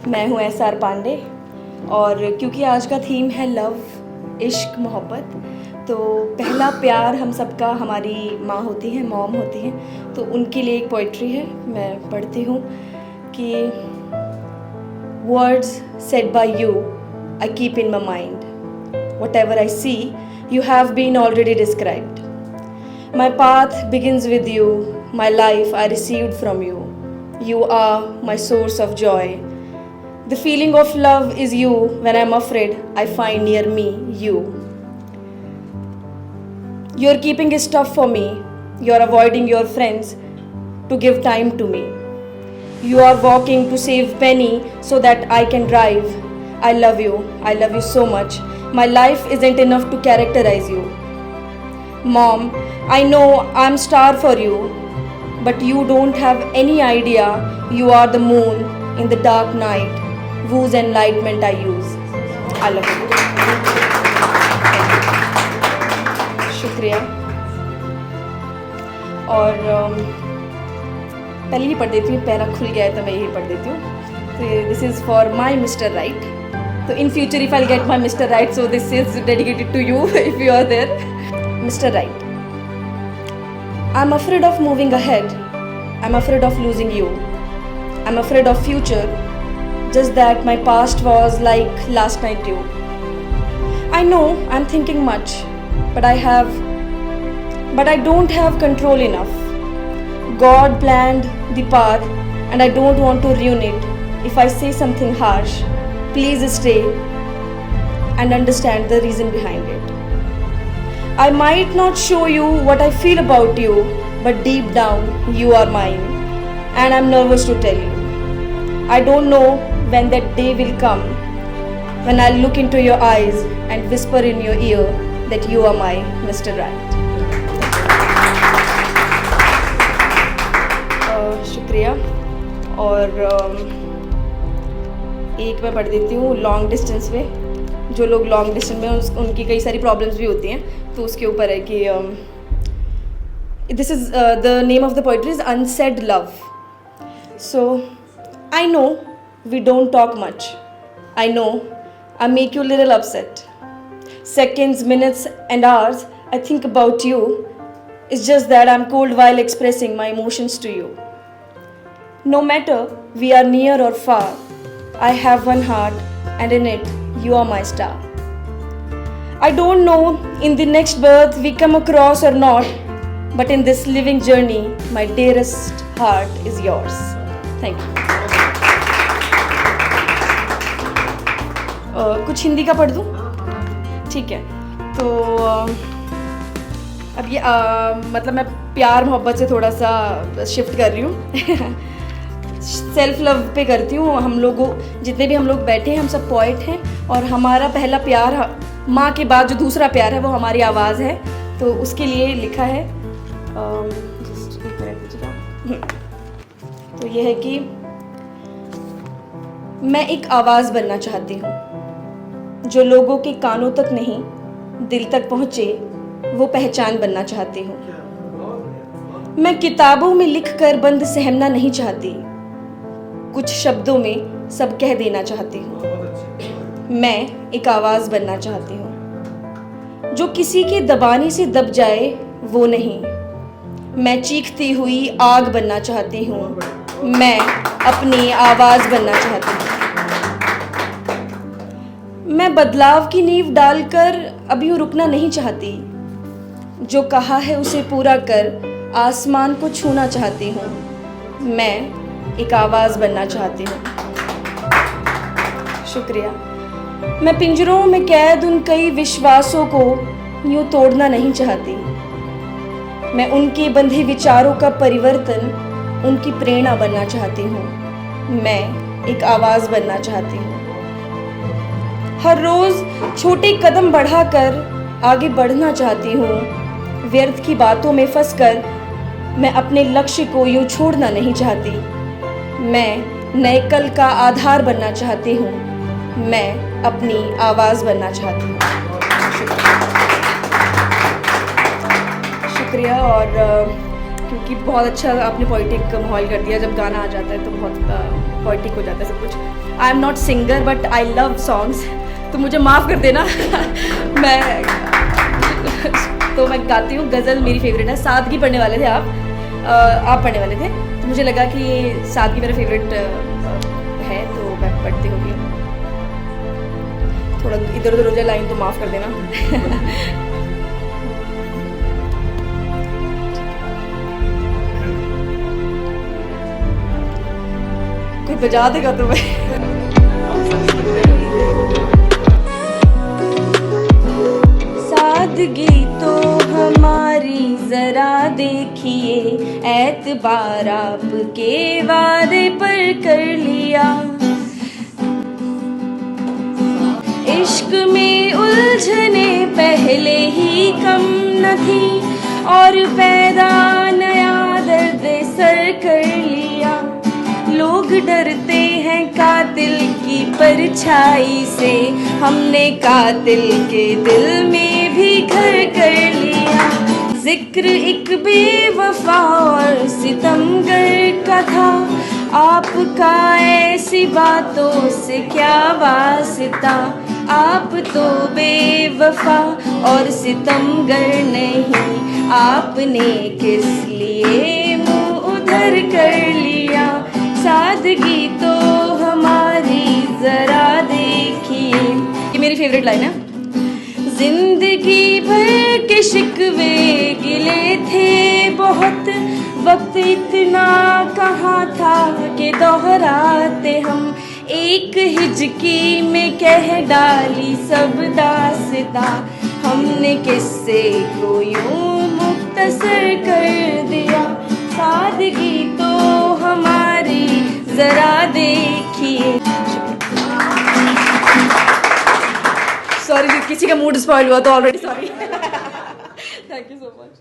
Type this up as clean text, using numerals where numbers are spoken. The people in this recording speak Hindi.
मैं हूँ SR पांडे और क्योंकि आज का थीम है लव, इश्क, मोहब्बत, तो पहला प्यार हम सबका हमारी माँ होती हैं, मॉम होती हैं, तो उनके लिए एक पोइट्री है, मैं पढ़ती हूँ कि words said bye you I keep in my mind, whatever I see you have been already described. My path begins with you, my life I received from you. You are my source of joy. The feeling of love is you. When I'm afraid, I find near me you. Your keeping is tough for me. You're avoiding your friends to give time to me. You are walking to save penny so that I can drive. I love you. I love you so much. My life isn't enough to characterize you. Mom, I know I'm star for you, but you don't have any idea you are the moon in the dark night, whose enlightenment I use. I love you. शुक्रिया। और पहले ही पढ़ देती हूँ, पैरा खुल गया है तो मैं यही पढ़ देती हूँ। तो this is for my mister right. So in future if I'll get my Mr. Right, so this is dedicated to you if you are there. Mr. Right. I'm afraid of moving ahead. I'm afraid of losing you. I'm afraid of future. Just that my past was like last night you. I know I'm thinking much, but I don't have control enough. God planned the path and I don't want to ruin it. If I say something harsh, please stay and understand the reason behind it. I might not show you what I feel about you, but deep down you are mine and I'm nervous to tell you. I don't know when that day will come, when I'll look into your eyes and whisper in your ear that you are my Mr. Right. शुक्रिया। और एक मैं पढ़ देती हूँ लॉन्ग डिस्टेंस पे। जो लोग लॉन्ग डिस्टेंस में उनकी कई सारी प्रॉब्लम्स भी होती हैं, तो उसके ऊपर है कि this is the name of the poetry is unsaid love. So I know we don't talk much, I know I make you little upset, seconds, minutes and hours I think about you. It's just that I'm cold while expressing my emotions to you. No matter we are near or far, I have one heart and in it you are my star. I don't know in the next birth we come across or not, but in this living journey my dearest heart is yours. Thank you. कुछ हिंदी का पढ़ दूँ? ठीक है। तो अब ये मतलब मैं प्यार मोहब्बत से थोड़ा सा शिफ्ट कर रही हूँ। सेल्फ लव पे करती हूँ। हम लोगों जितने भी हम लोग बैठे हैं हम सब पोइट हैं और हमारा पहला प्यार माँ के बाद जो दूसरा प्यार है वो हमारी आवाज़ है, तो उसके लिए लिखा है। जस्ट एक मिनट दीजिएगा। तो ये है कि मैं एक आवाज़ बनना चाहती हूँ जो लोगों के कानों तक नहीं दिल तक पहुँचे, वो पहचान बनना चाहती हूँ। मैं किताबों में लिखकर बंद सहमना नहीं चाहती, कुछ शब्दों में सब कह देना चाहती हूँ। मैं एक आवाज़ बनना चाहती हूँ जो किसी के दबाने से दब जाए वो नहीं। मैं चीखती हुई आग बनना चाहती हूँ, मैं अपनी आवाज़ बनना चाहती हूँ। मैं बदलाव की नींव डालकर अब यूँ रुकना नहीं चाहती, जो कहा है उसे पूरा कर आसमान को छूना चाहती हूँ। मैं एक आवाज़ बनना चाहती हूँ। शुक्रिया। मैं पिंजरों में कैद उन कई विश्वासों को यूँ तोड़ना नहीं चाहती। मैं उनके बंधे विचारों का परिवर्तन, उनकी प्रेरणा बनना चाहती हूँ। मैं एक आवाज़ बनना चाहती हूँ। हर रोज़ छोटे कदम बढ़ाकर आगे बढ़ना चाहती हूँ। व्यर्थ की बातों में फंसकर मैं अपने लक्ष्य को यूँ छोड़ना नहीं चाहती। मैं नए कल का आधार बनना चाहती हूँ। मैं अपनी आवाज़ बनना चाहती हूँ। शुक्रिया। और क्योंकि बहुत अच्छा आपने पोइटिक माहौल कर दिया। जब गाना आ जाता है तो बहुत पोइटिक हो जाता है सब कुछ। I am not singer but I love songs, तो मुझे माफ़ कर देना। मैं गाती हूँ। गज़ल मेरी फेवरेट है। सादगी पढ़ने वाले थे आप पढ़ने वाले थे, तो मुझे लगा कि ये सादगी मेरा फेवरेट है, तो मैं पढ़ती होगी। थोड़ा इधर उधर हो जाए लाइन तो माफ़ कर देना। कोई बजा देगा तो मैं। सादगी तो हमारी जरा देखिए, एतबार आपके वादे पर कर लिया। इश्क में उलझने पहले ही कम न थी, और पैदा नया दर्द सर कर लिया। लोग डरते हैं कातिल की परछाई से, हमने कातिल के दिल में भी घर कर लिया। जिक्र एक बेवफा और सितमगर का था, आपका ऐसी बातों से क्या वास्ता। आप तो बेवफा और सितमगर नहीं, आपने किस लिए मुँह उधर कर लिया। सादगी तो हमारी जरा देखिए। ये मेरी फेवरेट लाइन है। जिंदगी भर के शिकवे गिले थे बहुत, वक्त इतना कहाँ था कि दोहराते हम। एक हिजकी में कह डाली सब दास्तां, हमने किस्से को यूं मुख्तसर कर दिया। सादगी तो हमारी जरा देखिए। सॉरी किसी का मूड स्पॉइल हुआ तो already sorry. Thank you so much.